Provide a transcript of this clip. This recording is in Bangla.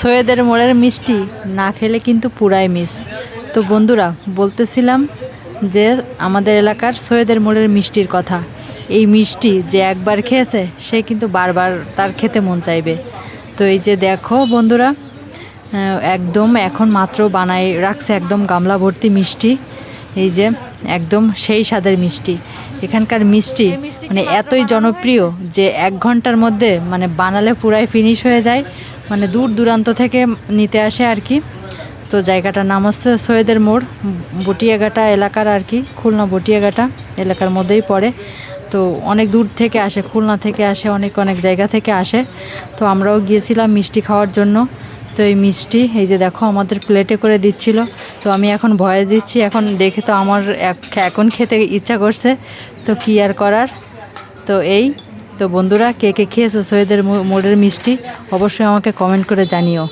সৈয়দের মোড়ের মিষ্টি না খেলে কিন্তু পুরাই মিস। তো বন্ধুরা বলতেছিলাম যে আমাদের এলাকার সৈয়দের মোড়ের মিষ্টির কথা। এই মিষ্টি যে একবার খেয়েছে সে কিন্তু বারবার তার খেতে মন চাইবে। তো এই যে দেখো বন্ধুরা, একদম এখন মাত্র বানাই রাখছে একদম গামলা ভর্তি মিষ্টি। এই যে একদম সেই স্বাদের মিষ্টি। এখানকার মিষ্টি মানে এতই জনপ্রিয় যে 1 ঘন্টার মধ্যে মানে বানালে পুরাই ফিনিশ হয়ে যায়। মানে দূর দূরান্ত থেকে নিতে আসে আর কি। তো জায়গাটার নাম হচ্ছে সৈয়দের মোড়, বটিয়াঘাটা এলাকার আর কি, খুলনা বটিয়াঘাটা এলাকার মধ্যেই পড়ে। তো অনেক দূর থেকে আসে, খুলনা থেকে আসে, অনেক অনেক জায়গা থেকে আসে। তো আমরাও গিয়েছিলাম মিষ্টি খাওয়ার জন্য। তো এই মিষ্টি এই যে দেখো আমাদের প্লেটে করে দিচ্ছিল। তো আমি এখন ভয়েস দিচ্ছি, এখন দেখে তো আমার এখন খেতে ইচ্ছা করছে। তো কী আর করার। তো এই তো বন্ধুরা, কে কে খেয়েছো সৈয়দের মোড়ের মিষ্টি অবশ্যই আমাকে কমেন্ট করে জানিও।